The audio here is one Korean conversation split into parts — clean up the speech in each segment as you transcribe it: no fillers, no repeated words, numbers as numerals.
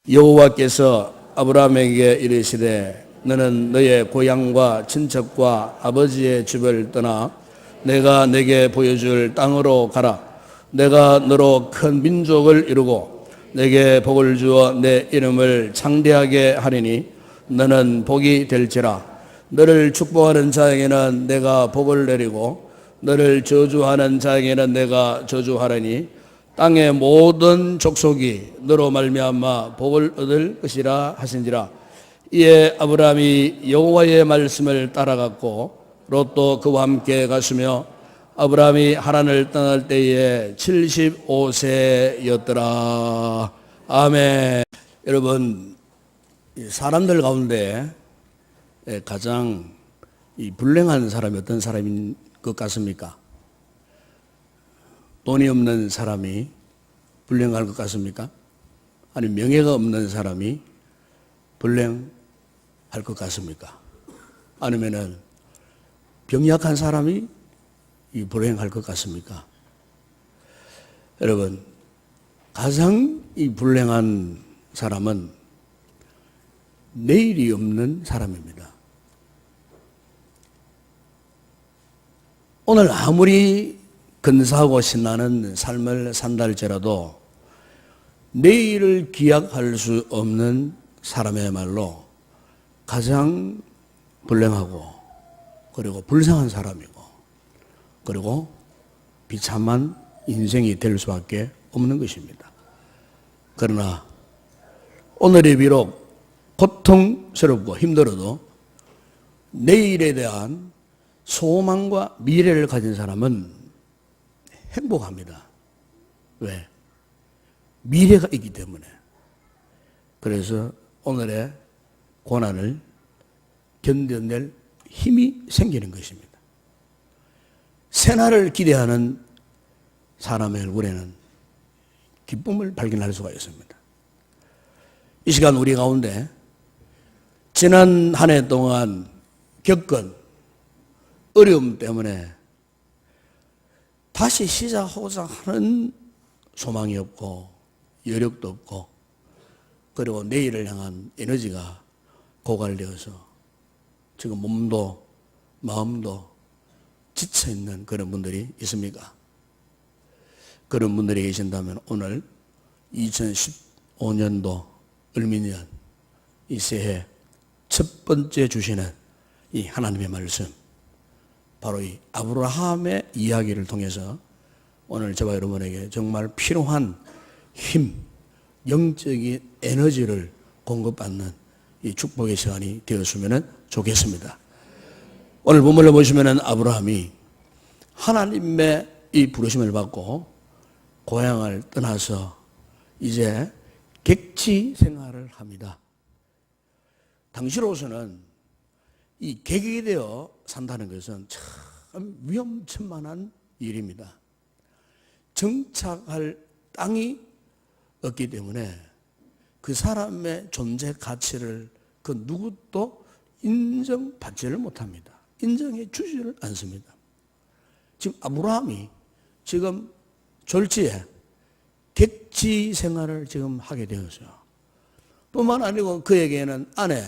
여호와께서 아브라함에게 이르시되 너는 너의 고향과 친척과 아버지의 집을 떠나 내가 내게 보여줄 땅으로 가라. 내가 너로 큰 민족을 이루고 내게 복을 주어 내 이름을 창대하게 하리니 너는 복이 될지라. 너를 축복하는 자에게는 내가 복을 내리고 너를 저주하는 자에게는 내가 저주하리니 땅의 모든 족속이 너로 말미암아 복을 얻을 것이라 하신지라. 이에 아브라함이 여호와의 말씀을 따라갔고 롯도 그와 함께 갔으며 아브라함이 하란을 떠날 때에 75세였더라. 아멘. 여러분, 사람들 가운데 가장 불행한 사람이 어떤 사람인 것 같습니까? 돈이 없는 사람이 불행할 것 같습니까? 아니 명예가 없는 사람이 불행할 것 같습니까? 아니면은 병약한 사람이 불행할 것 같습니까? 여러분, 가장 불행한 사람은 내일이 없는 사람입니다. 오늘 아무리 근사하고 신나는 삶을 산다 할지라도 내일을 기약할 수 없는 사람이야말로 가장 불행하고 그리고 불쌍한 사람이고 그리고 비참한 인생이 될 수밖에 없는 것입니다. 그러나 오늘이 비록 고통스럽고 힘들어도 내일에 대한 소망과 미래를 가진 사람은 행복합니다. 왜? 미래가 있기 때문에. 그래서 오늘의 고난을 견뎌낼 힘이 생기는 것입니다. 새날을 기대하는 사람의 얼굴에는 기쁨을 발견할 수가 있습니다. 이 시간 우리 가운데 지난 한 해 동안 겪은 어려움 때문에 다시 시작하고자 하는 소망이 없고 여력도 없고 그리고 내일을 향한 에너지가 고갈되어서 지금 몸도 마음도 지쳐있는 그런 분들이 있습니까? 그런 분들이 계신다면 오늘 2015년도 을미년 이 새해 첫 번째 주시는 이 하나님의 말씀, 바로 이 아브라함의 이야기를 통해서 오늘 저와 여러분에게 정말 필요한 힘, 영적인 에너지를 공급받는 이 축복의 시간이 되었으면 좋겠습니다. 오늘 본문을 보시면 아브라함이 하나님의 이 부르심을 받고 고향을 떠나서 이제 객지 생활을 합니다. 당시로서는 이 객이 되어 산다는 것은 참 위험천만한 일입니다. 정착할 땅이 없기 때문에 그 사람의 존재 가치를 그 누구도 인정받지를 못합니다. 인정해 주지를 않습니다. 지금 아브라함이 지금 졸지에 객지 생활을 지금 하게 되었어요. 뿐만 아니고 그에게는 아내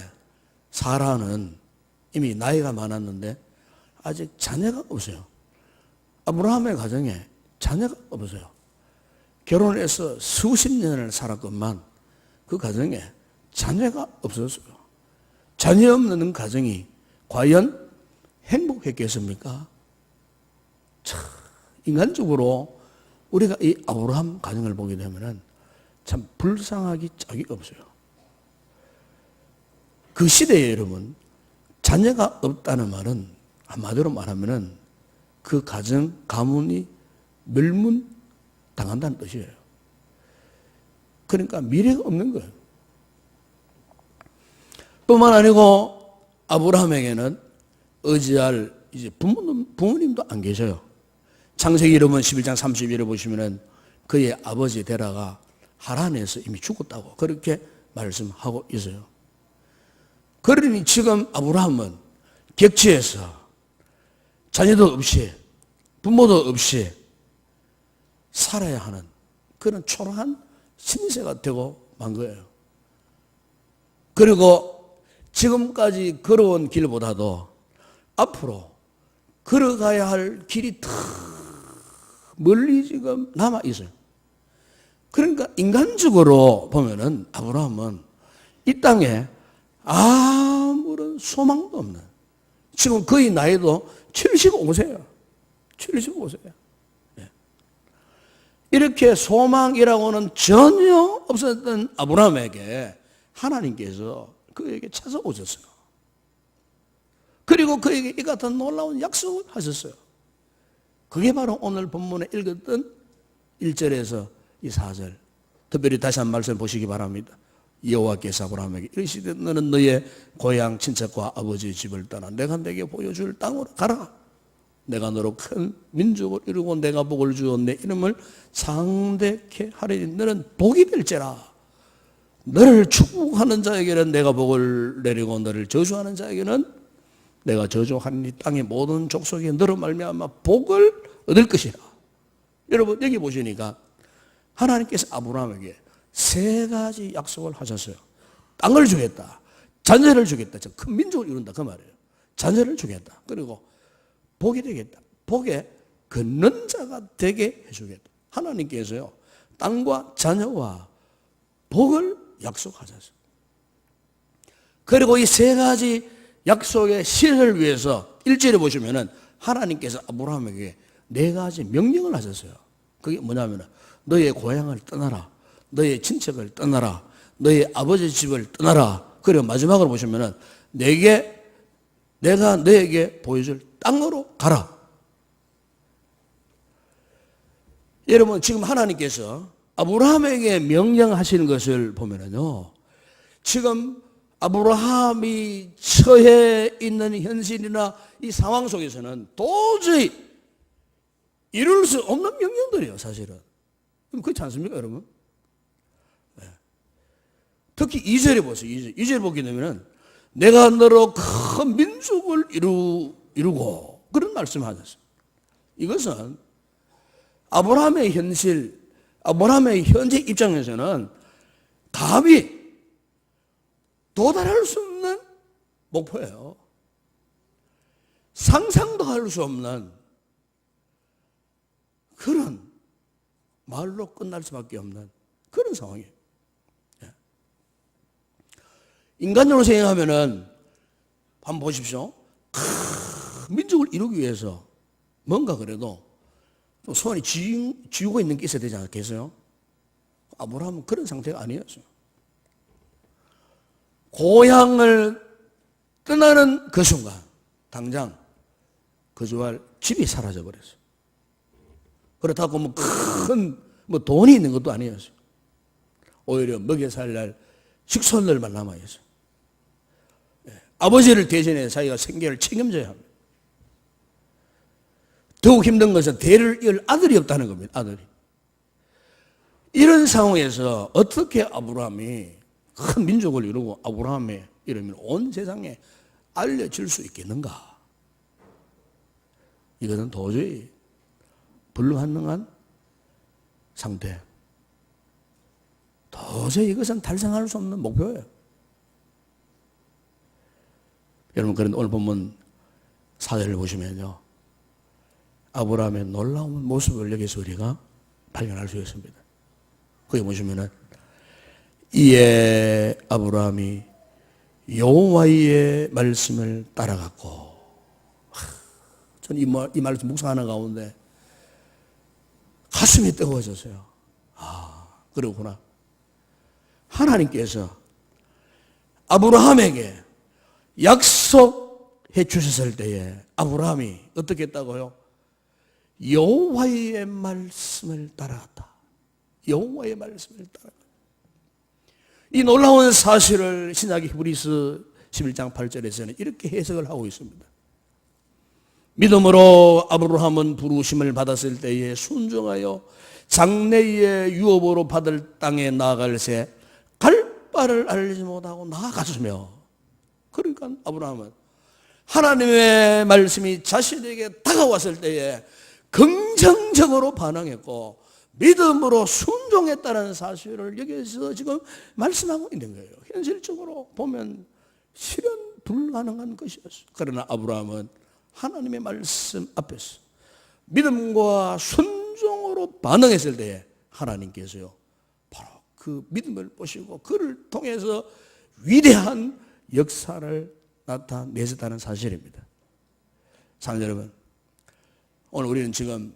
사라는 이미 나이가 많았는데 아직 자녀가 없어요. 아브라함의 가정에 자녀가 없어요. 결혼해서 수십 년을 살았건만 그 가정에 자녀가 없었어요. 자녀 없는 가정이 과연 행복했겠습니까? 참 인간적으로 우리가 이 아브라함 가정을 보게 되면 참 불쌍하기 짝이 없어요. 그 시대에 여러분 자녀가 없다는 말은 한마디로 말하면 그 가정, 가문이 멸문당한다는 뜻이에요. 그러니까 미래가 없는 거예요. 뿐만 아니고 아브라함에게는 의지할 이제 부모님도 안 계셔요. 창세기 여러분 11장 31에 보시면 그의 아버지 데라가 하란에서 이미 죽었다고 그렇게 말씀하고 있어요. 그러니 지금 아브라함은 객지에서 자녀도 없이 부모도 없이 살아야 하는 그런 초라한 신세가 되고 만 거예요. 그리고 지금까지 걸어온 길보다도 앞으로 걸어가야 할 길이 더 멀리 지금 남아 있어요. 그러니까 인간적으로 보면은 아브라함은 이 땅에 아무런 소망도 없는, 지금 거의 나이도 75세예요. 75세예요. 이렇게 소망이라고는 전혀 없었던 아브라함에게 하나님께서 그에게 찾아오셨어요. 그리고 그에게 이 같은 놀라운 약속을 하셨어요. 그게 바로 오늘 본문에 읽었던 1절에서 이 4절, 특별히 다시 한 말씀 보시기 바랍니다. 여호와께서 아브라함에게 이르시되 너는 너의 고향 친척과 아버지의 집을 떠나 내가 내게 보여줄 땅으로 가라. 내가 너로 큰 민족을 이루고 내가 복을 주어 내 이름을 창대케 하리니 너는 복이 될지라. 너를 축복하는 자에게는 내가 복을 내리고 너를 저주하는 자에게는 내가 저주하니 땅의 모든 족속이 너로 말미암아 복을 얻을 것이라. 여러분 여기 보시니까 하나님께서 아브라함에게 세 가지 약속을 하셨어요. 땅을 주겠다, 자녀를 주겠다, 큰 민족을 이룬다 그 말이에요. 자녀를 주겠다, 그리고 복이 되겠다, 복에 걷는 자가 되게 해주겠다. 하나님께서요 땅과 자녀와 복을 약속하셨어요. 그리고 이 세 가지 약속의 실현을 위해서 1절에 보시면은 하나님께서 아브라함에게 네 가지 명령을 하셨어요. 그게 뭐냐면 너의 고향을 떠나라, 너의 친척을 떠나라, 너의 아버지 집을 떠나라. 그리고 마지막으로 보시면은 내가 너에게 보여줄 땅으로 가라. 여러분 지금 하나님께서 아브라함에게 명령하시는 것을 보면은요, 지금 아브라함이 처해 있는 현실이나 이 상황 속에서는 도저히 이룰 수 없는 명령들이에요, 사실은. 그렇지 않습니까, 여러분? 네. 특히 2절에 보세요. 2절 보게 되면은 내가 너로 큰 민족을 이루고 그런 말씀을 하셨어요. 이것은 아브라함의 현실, 아브라함의 현재 입장에서는 감히 도달할 수 없는 목표예요. 상상도 할 수 없는 그런 말로 끝날 수밖에 없는 그런 상황이에요. 인간적으로 생각하면은 한번 보십시오. 민족을 이루기 위해서 뭔가 그래도 좀 손이 쥐고 있는 게 있어야 되지 않겠어요? 아브라함은 그런 상태가 아니었어요. 고향을 떠나는 그 순간 당장 거주할 집이 사라져 버렸어요. 그렇다고 큰 돈이 있는 것도 아니었어요. 오히려 먹여 살릴 식손들만 남아 있어요. 아버지를 대신해 자기가 생계를 책임져야 합니다. 더욱 힘든 것은 대를 이을 아들이 없다는 겁니다. 아들이. 이런 상황에서 어떻게 아브라함이 큰 민족을 이루고 아브라함의 이름이 온 세상에 알려질 수 있겠는가? 이것은 도저히 불가능한 상태. 도저히 이것은 달성할 수 없는 목표예요. 여러분, 그런데 오늘 본문 4절을 보시면요, 아브라함의 놀라운 모습을 여기서 우리가 발견할 수 있습니다. 거기 보시면은 이에 아브라함이 여호와의 말씀을 따라갔고, 저는 이 말씀 묵상하는 가운데 가슴이 뜨거워졌어요. 그러구나. 하나님께서 아브라함에게 약속해 주셨을 때에 아브라함이 어떻게 했다고요? 여호와의 말씀을 따라갔다. 여호와의 말씀을 따라갔다. 이 놀라운 사실을 신약 히브리서 11장 8절에서는 이렇게 해석을 하고 있습니다. 믿음으로 아브라함은 부르심을 받았을 때에 순종하여 장래의 유업으로 받을 땅에 나아갈새 갈 바를 알지 못하고 나아갔으며, 그러니까 아브라함은 하나님의 말씀이 자신에게 다가왔을 때에 긍정적으로 반응했고 믿음으로 순종했다는 사실을 여기서 지금 말씀하고 있는 거예요. 현실적으로 보면 실현 불가능한 것이었어요. 그러나 아브라함은 하나님의 말씀 앞에서 믿음과 순종으로 반응했을 때에 하나님께서요 바로 그 믿음을 보시고 그를 통해서 위대한 역사를 나타내셨다는 사실입니다. 사랑하는 여러분, 오늘 우리는 지금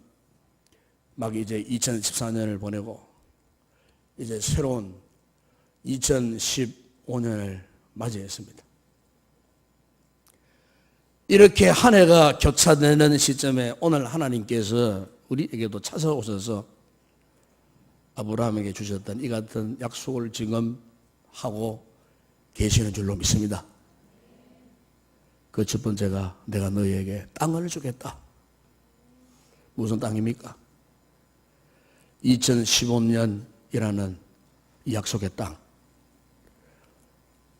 막 이제 2014년을 보내고 이제 새로운 2015년을 맞이했습니다. 이렇게 한 해가 교차되는 시점에 오늘 하나님께서 우리에게도 찾아오셔서 아브라함에게 주셨던 이 같은 약속을 지금 하고 계시는 줄로 믿습니다. 그 첫 번째가 내가 너희에게 땅을 주겠다. 무슨 땅입니까? 2015년이라는 이 약속의 땅,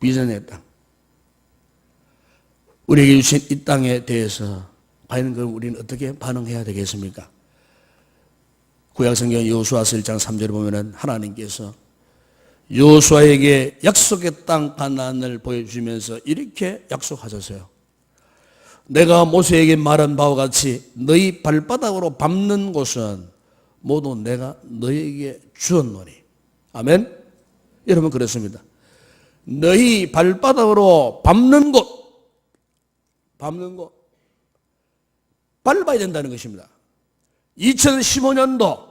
비전의 땅, 우리에게 주신 이 땅에 대해서 과연 그럼 우리는 어떻게 반응해야 되겠습니까? 구약성경 여호수아서 1장 3절에 보면은 하나님께서 여호수아에게 약속의 땅 가나안을 보여주시면서 이렇게 약속하셨어요. 내가 모세에게 말한 바와 같이 너희 발바닥으로 밟는 곳은 모두 내가 너희에게 주었노니. 아멘? 여러분 그렇습니다. 너희 발바닥으로 밟는 곳, 밟아야 된다는 것입니다. 2015년도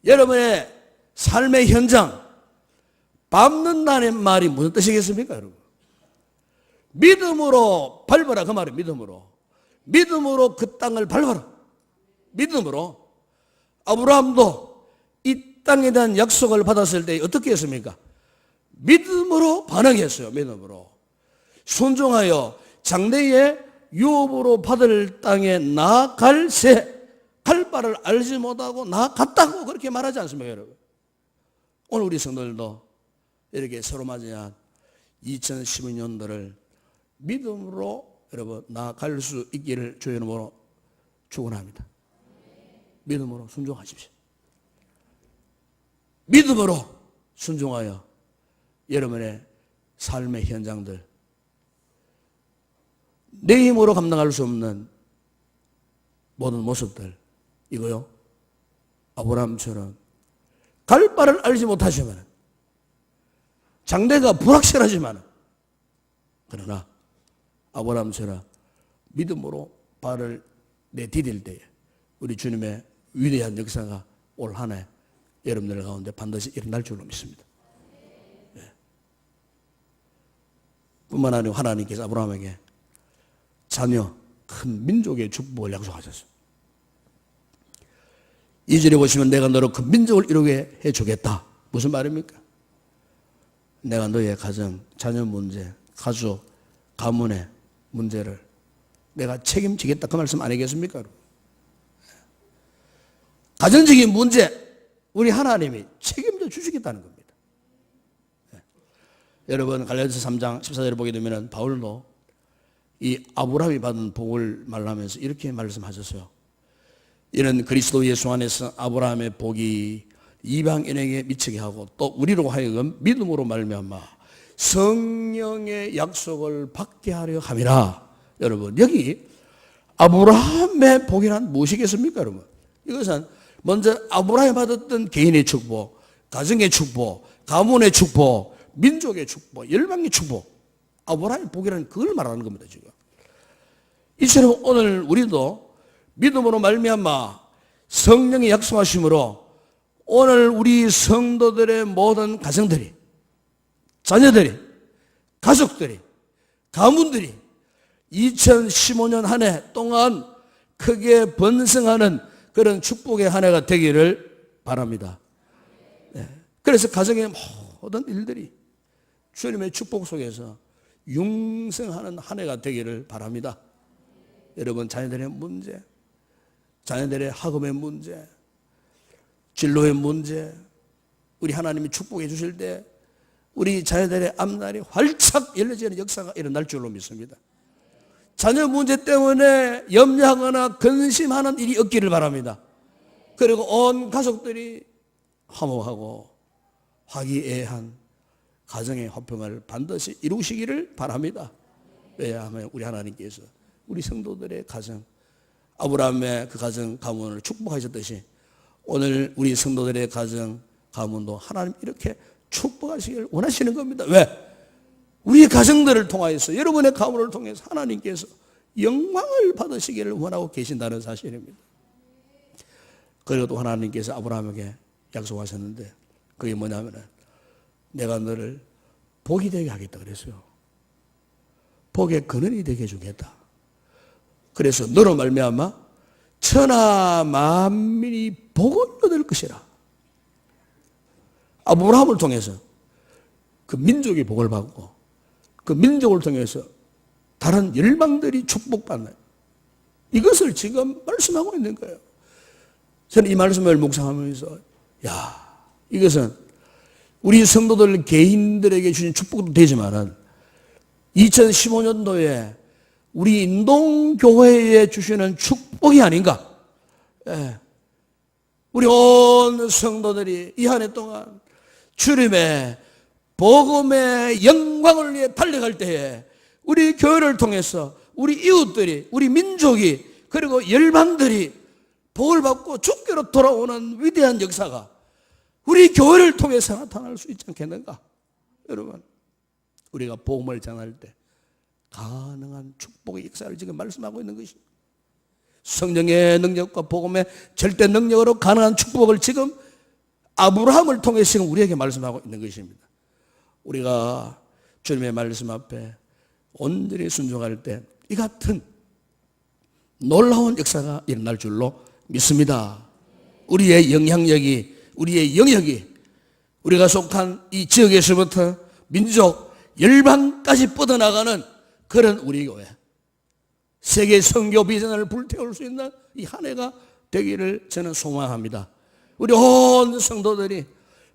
여러분의 삶의 현장 밟는다는 말이 무슨 뜻이겠습니까, 여러분? 믿음으로 밟아라 그 말이에요. 믿음으로 그 땅을 밟아라. 믿음으로. 아브라함도 이 땅에 대한 약속을 받았을 때 어떻게 했습니까? 믿음으로 반응했어요. 믿음으로 순종하여 장래에 유업으로 받을 땅에 나아갈새 갈 바를 알지 못하고 나아갔다고 그렇게 말하지 않습니까, 여러분? 오늘 우리 성도들도 이렇게 서로 맞이한 2012년도를 믿음으로 여러분 나아갈 수 있기를 주의 이름으로 축원합니다. 믿음으로 순종하십시오. 믿음으로 순종하여 여러분의 삶의 현장들, 내 힘으로 감당할 수 없는 모든 모습들, 이거요 아브라함처럼 갈 바를 알지 못하지만 장래가 불확실하지만 그러나 아브라함처럼 믿음으로 발을 내디딜 때에 우리 주님의 위대한 역사가 올 한 해 여러분들 가운데 반드시 일어날 줄로 믿습니다. 네. 뿐만 아니라 하나님께서 아브라함에게 자녀, 큰 민족의 축복을 약속하셨어요. 2절에 보시면 내가 너로 큰 민족을 이루게 해주겠다. 무슨 말입니까? 내가 너의 가정, 자녀 문제, 가족, 가문의 문제를 내가 책임지겠다 그 말씀 아니겠습니까? 가정적인 문제 우리 하나님이 책임져 주시겠다는 겁니다. 네. 여러분 갈라디아서 3장 14절을 보게 되면 바울도 이 아브라함이 받은 복을 말하면서 이렇게 말씀하셨어요. 이는 그리스도 예수 안에서 아브라함의 복이 이방인에게 미치게 하고 또 우리로 하여금 믿음으로 말미암아 성령의 약속을 받게 하려 함이라. 여러분 여기 아브라함의 복이란 무엇이겠습니까, 여러분? 이것은 먼저 아브라함이 받았던 개인의 축복, 가정의 축복, 가문의 축복, 민족의 축복, 열방의 축복, 아브라함의 복이라는 그걸 말하는 겁니다. 지금 이처럼 오늘 우리도 믿음으로 말미암아 성령의 약속하심으로 오늘 우리 성도들의 모든 가정들이, 자녀들이, 가족들이, 가문들이 2015년 한 해 동안 크게 번성하는 그런 축복의 한 해가 되기를 바랍니다. 네. 그래서 가정의 모든 일들이 주님의 축복 속에서 융성하는 한 해가 되기를 바랍니다. 여러분 자녀들의 문제, 자녀들의 학업의 문제, 진로의 문제, 우리 하나님이 축복해 주실 때 우리 자녀들의 앞날이 활짝 열려지는 역사가 일어날 줄로 믿습니다. 자녀 문제 때문에 염려하거나 근심하는 일이 없기를 바랍니다. 그리고 온 가족들이 화목하고 화기애애한 가정의 화평을 반드시 이루시기를 바랍니다. 왜냐하면 우리 하나님께서 우리 성도들의 가정, 아브라함의 그 가정 가문을 축복하셨듯이 오늘 우리 성도들의 가정 가문도 하나님 이렇게 축복하시기를 원하시는 겁니다. 왜? 우리 가정들을 통하여서, 여러분의 가문을 통해서 하나님께서 영광을 받으시기를 원하고 계신다는 사실입니다. 그리고 또 하나님께서 아브라함에게 약속하셨는데 그게 뭐냐면 내가 너를 복이 되게 하겠다 그랬어요. 복의 근원이 되게 해주겠다. 그래서 너로 말미암아 천하 만민이 복을 얻을 것이라. 아브라함을 통해서 그 민족이 복을 받고 그 민족을 통해서 다른 열방들이 축복받는, 이것을 지금 말씀하고 있는 거예요. 저는 이 말씀을 묵상하면서 이것은 우리 성도들 개인들에게 주신 축복도 되지만은 2015년도에 우리 인동교회에 주시는 축복이 아닌가. 우리 온 성도들이 이 한 해 동안 주님의 복음의 영광을 위해 달려갈 때에 우리 교회를 통해서 우리 이웃들이, 우리 민족이, 그리고 열방들이 복을 받고 주께로 돌아오는 위대한 역사가 우리 교회를 통해서 나타날 수 있지 않겠는가? 여러분, 우리가 복음을 전할 때 가능한 축복의 역사를 지금 말씀하고 있는 것입니다. 성령의 능력과 복음의 절대 능력으로 가능한 축복을 지금 아브라함을 통해 지금 우리에게 말씀하고 있는 것입니다. 우리가 주님의 말씀 앞에 온전히 순종할 때 이 같은 놀라운 역사가 일어날 줄로 믿습니다. 우리의 영향력이, 우리의 영역이 우리가 속한 이 지역에서부터 민족, 열방까지 뻗어나가는 그런 우리 교회, 세계 선교 비전을 불태울 수 있는 이 한 해가 되기를 저는 소망합니다. 우리 온 성도들이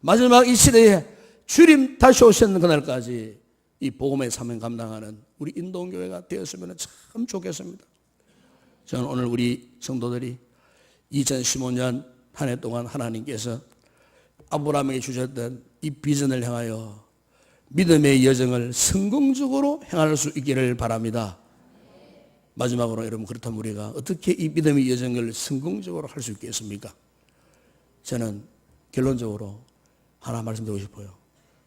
마지막 이 시대에 주님 다시 오시는 그날까지 이 복음의 사명 감당하는 우리 인동교회가 되었으면 참 좋겠습니다. 저는 오늘 우리 성도들이 2015년 한 해 동안 하나님께서 아브라함에게 주셨던 이 비전을 향하여 믿음의 여정을 성공적으로 행할 수 있기를 바랍니다. 마지막으로 여러분, 그렇다면 우리가 어떻게 이 믿음의 여정을 성공적으로 할 수 있겠습니까? 저는 결론적으로 하나 말씀드리고 싶어요.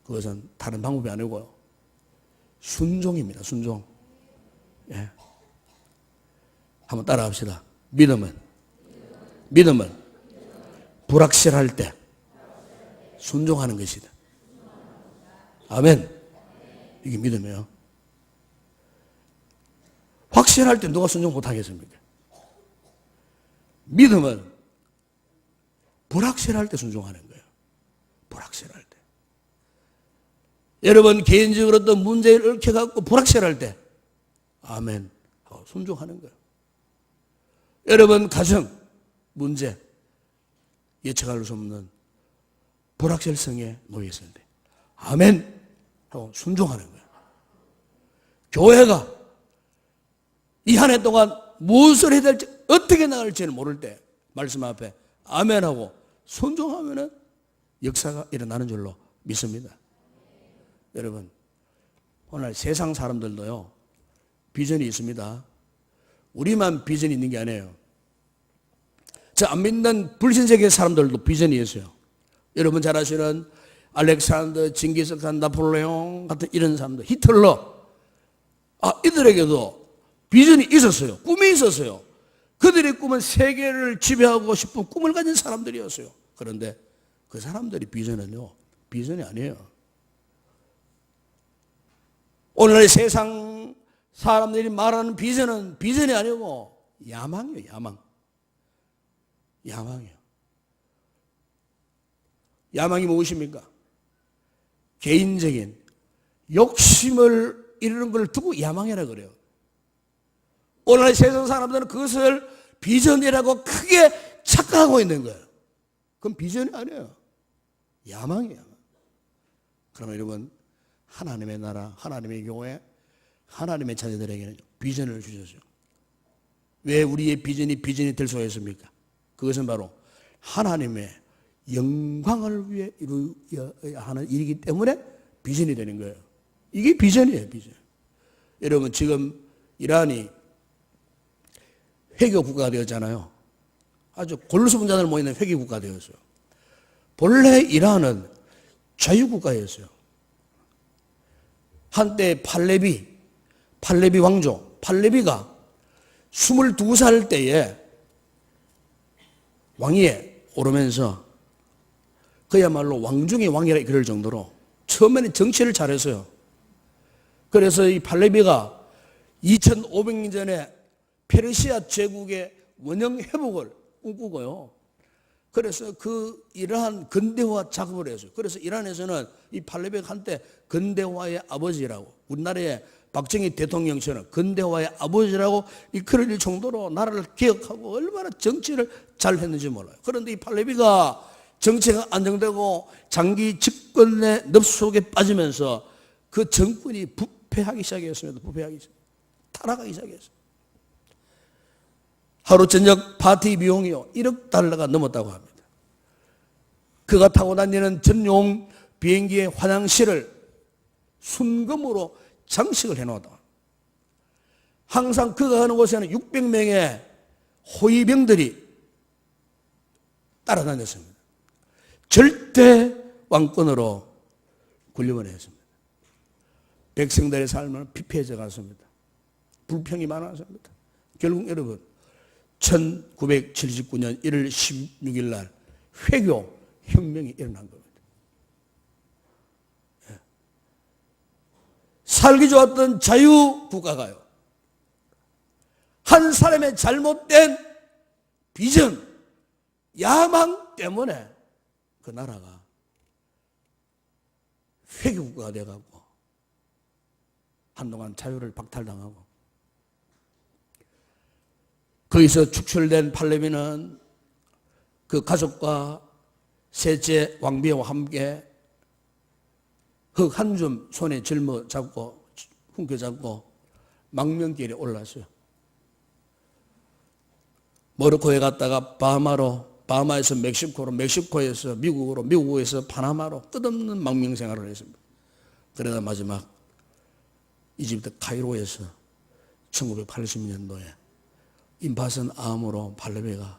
그것은 다른 방법이 아니고요, 순종입니다. 순종. 한번 따라합시다. 믿음은 불확실할 때 순종하는 것이다. 아멘. 이게 믿음이에요. 확실할 때 누가 순종 못하겠습니까? 믿음은 불확실할 때 순종하는 거예요. 불확실할 때. 여러분, 개인적으로 어떤 문제를 얽혀갖고 불확실할 때 아멘 하고 순종하는 거예요. 여러분, 가정 문제, 예측할 수 없는 불확실성에 놓여있을 때 아멘 하고 순종하는 거예요. 교회가 이 한 해 동안 무엇을 해야 될지, 어떻게 나갈지는 모를 때 말씀 앞에 아멘 하고 순종하면은 역사가 일어나는 줄로 믿습니다. 여러분, 오늘 세상 사람들도요 비전이 있습니다. 우리만 비전이 있는 게 아니에요. 저 안 믿는 불신세계 사람들도 비전이 있어요. 여러분 잘 아시는 알렉산더, 징기스칸, 나폴레옹 같은 이런 사람들, 히틀러, 이들에게도 비전이 있었어요. 꿈이 있었어요. 그들의 꿈은 세계를 지배하고 싶은 꿈을 가진 사람들이었어요. 그런데 그 사람들의 비전은요, 비전이 아니에요. 오늘의 세상 사람들이 말하는 비전은 비전이 아니고 야망이에요. 야망이에요. 야망이 무엇입니까? 개인적인 욕심을 이루는 걸 두고 야망이라 그래요. 오늘의 세상 사람들은 그것을 비전이라고 크게 착각하고 있는 거예요. 그건 비전이 아니에요. 야망이에요. 그러면 여러분, 하나님의 나라, 하나님의 교회, 하나님의 자녀들에게는 비전을 주셨어요. 왜 우리의 비전이 될 수가 있습니까? 그것은 바로 하나님의 영광을 위해 이루어야 하는 일이기 때문에 비전이 되는 거예요. 이게 비전이에요, 비전. 여러분, 지금 이란이 회교 국가가 되었잖아요. 아주 골수분자들 모이는 회교 국가가 되었어요. 본래 이란은 자유국가였어요. 한때 팔레비 왕조, 팔레비가 22살 때에 왕위에 오르면서 그야말로 왕 중의 왕이라 그럴 정도로 처음에는 정치를 잘했어요. 그래서 이 팔레비가 2500년 전에 페르시아 제국의 원형 회복을 꿈꾸고요. 그래서 그 이러한 근대화 작업을 했어요. 그래서 이란에서는 이 팔레비가 한때 근대화의 아버지라고, 우리나라의 박정희 대통령처럼 근대화의 아버지라고 이끌어질 정도로 나라를 개혁하고 얼마나 정치를 잘 했는지 몰라요. 그런데 이 팔레비가 정치가 안정되고 장기 집권의 늪 속에 빠지면서 그 정권이 부패하기 시작했습니다. 타락하기 시작했어요. 하루 저녁 파티 비용이요 1억 달러가 넘었다고 합니다. 그가 타고 다니는 전용 비행기의 화장실을 순금으로 장식을 해놓았다. 항상 그가 가는 곳에는 600명의 호위병들이 따라다녔습니다. 절대 왕권으로 군림을 했습니다. 백성들의 삶은 피폐해져 갔습니다. 불평이 많았습니다. 결국 여러분 1979년 1월 16일 날 회교 혁명이 일어난 겁니다. 살기 좋았던 자유국가가요, 한 사람의 잘못된 비전, 야망 때문에 그 나라가 회교국가가 돼가고 한동안 자유를 박탈당하고, 거기서 축출된 팔레비는 그 가족과 셋째 왕비와 함께 흙 한 줌 손에 짊어 잡고 훔겨 잡고 망명길에 올랐어요. 모로코에 갔다가 바하마에서 멕시코로, 멕시코에서 미국으로, 미국에서 파나마로 끝없는 망명 생활을 했습니다. 그러다 마지막 이집트 카이로에서 1980년도에 임파선 암으로 팔레비가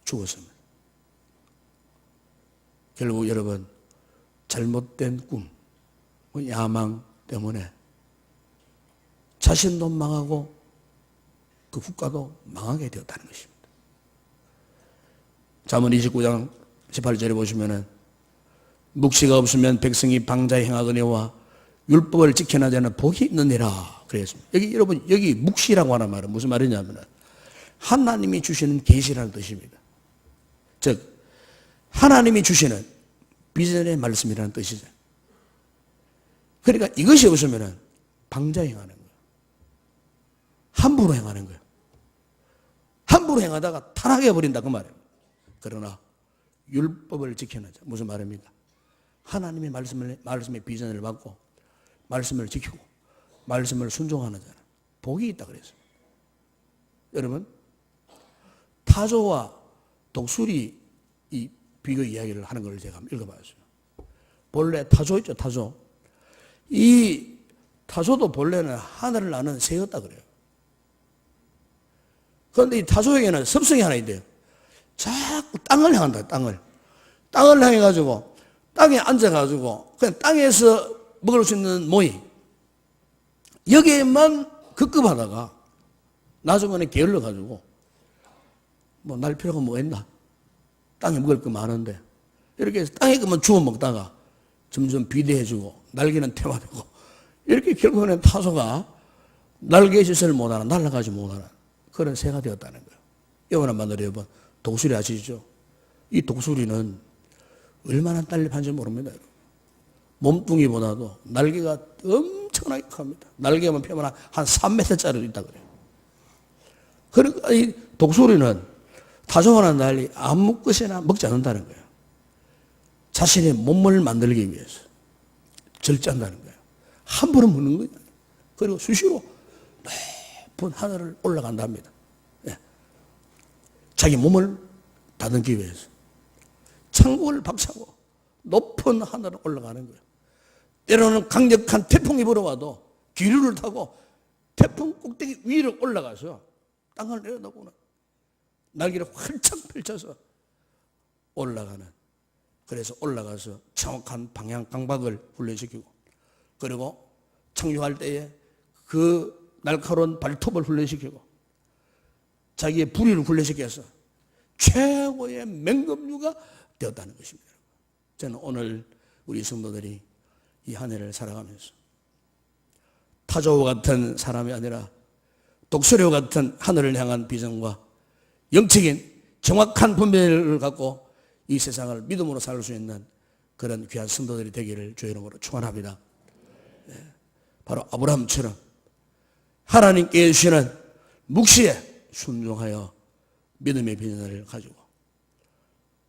죽었습니다. 결국 여러분 잘못된 꿈, 야망 때문에 자신도 망하고 그 국가도 망하게 되었다는 것입니다. 잠언 29장 18절에 보시면은 묵시가 없으면 백성이 방자에 행하거니와 율법을 지켜나지 않는 복이 있느니라 그랬습니다. 여기 묵시라고 하는 말은 무슨 말이냐면 하나님이 주시는 계시라는 뜻입니다. 즉 하나님이 주시는 비전의 말씀이라는 뜻이죠. 그러니까 이것이 없으면 방자에 행하는 거예요. 함부로 행하는 거예요. 함부로 행하다가 타락해 버린다 그 말이에요. 그러나 율법을 지켜나자 무슨 말입니까? 하나님의 말씀의 비전을 받고 말씀을 지키고 말씀을 순종하는 자는 복이 있다 그랬습니다. 여러분, 타조와 독수리 이 비교 이야기를 하는 걸 제가 한번 읽어봤어요. 본래 타조 있죠, 타조. 이 타조도 본래는 하늘을 나는 새였다 그래요. 그런데 이 타조에게는 습성이 하나 있대요. 자꾸 땅을 향한다, 땅을. 땅을 향해가지고, 땅에 앉아가지고, 그냥 땅에서 먹을 수 있는 모이. 여기에만 급급하다가, 나중에는 게을러가지고, 뭐, 날 필요가 뭐 있나? 땅에 먹을 거 많은데. 이렇게 해서 땅에 그만 주워 먹다가, 점점 비대해지고, 날개는 퇴화되고, 이렇게 결국에는 타조가 날개짓을 못하는, 날아가지 못하는 그런 새가 되었다는 거예요. 여러분 한번 여러분, 독수리 아시죠? 이 독수리는 얼마나 딸립한지 모릅니다. 여러분. 몸뚱이보다도 날개가 엄청나게 큽니다. 날개만 펴면 한 3m짜리도 있다 그래요. 그러니까 이 독수리는 타조와는 달리 아무 것이나 먹지 않는다는 거예요. 자신의 몸을 만들기 위해서 절제한다는 거예요. 함부로 먹는 거예요. 그리고 수시로 높은 하늘을 올라간답니다. 예. 자기 몸을 닫은 기회에서 천국을 박차고 높은 하늘을 올라가는 거예요. 때로는 강력한 태풍이 불어와도 기류를 타고 태풍 꼭대기 위로 올라가서 땅을 내려다보는 날개를 활짝 펼쳐서 올라가는, 그래서 올라가서 정확한 방향 감각을 훈련시키고, 그리고 착륙할 때에 그 날카로운 발톱을 훈련시키고 자기의 부리를 훈련시켜서 최고의 맹금류가 되었다는 것입니다. 저는 오늘 우리 성도들이 이 한 해를 살아가면서 타조와 같은 사람이 아니라 독수리와 같은 하늘을 향한 비전과 영적인 정확한 분별을 갖고 이 세상을 믿음으로 살 수 있는 그런 귀한 성도들이 되기를 주의 이름으로 축원합니다. 바로 아브라함처럼 하나님께 주시는 묵시에 순종하여 믿음의 비전을 가지고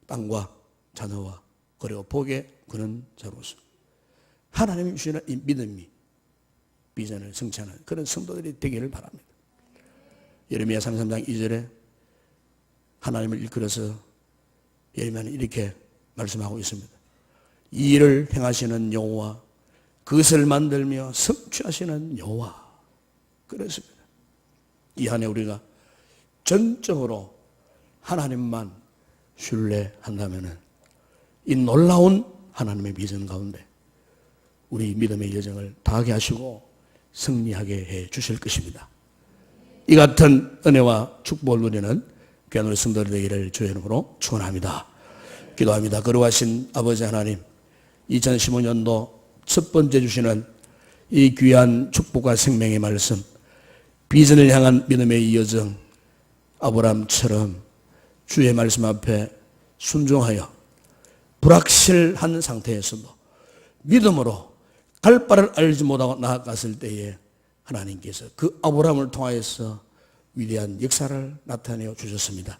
땅과 자녀와 그리고 복의 그런 자로서 하나님이 주시는 이 믿음이 비전을 성취하는 그런 성도들이 되기를 바랍니다. 예레미야 33장 2절에 하나님을 일컬어서 예레미야는 이렇게 말씀하고 있습니다. 이 일을 행하시는 여호와, 그것을 만들며 성취하시는 여호와. 그렇습니다. 이 한 해 우리가 전적으로 하나님만 신뢰한다면 이 놀라운 하나님의 비전 가운데 우리 믿음의 여정을 다하게 하시고 승리하게 해 주실 것입니다. 이 같은 은혜와 축복을 누리는 귀한 우리 성도들 되기를 주의 이름으로 축원합니다. 기도합니다. 거룩하신 아버지 하나님, 2015년도 첫 번째 주시는 이 귀한 축복과 생명의 말씀, 비전을 향한 믿음의 여정, 아브라함처럼 주의 말씀 앞에 순종하여 불확실한 상태에서도 믿음으로 갈 바를 알지 못하고 나아갔을 때에 하나님께서 그 아브라함을 통하여서 위대한 역사를 나타내어 주셨습니다.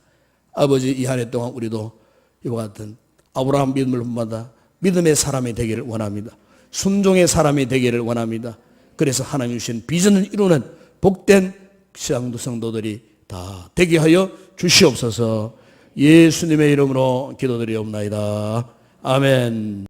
아버지, 이 한 해 동안 우리도 이와 같은 아브라함 믿음을 본받아 믿음의 사람이 되기를 원합니다. 순종의 사람이 되기를 원합니다. 그래서 하나님 주신 비전을 이루는 복된 성도들이 다 되게 하여 주시옵소서. 예수님의 이름으로 기도드리옵나이다. 아멘.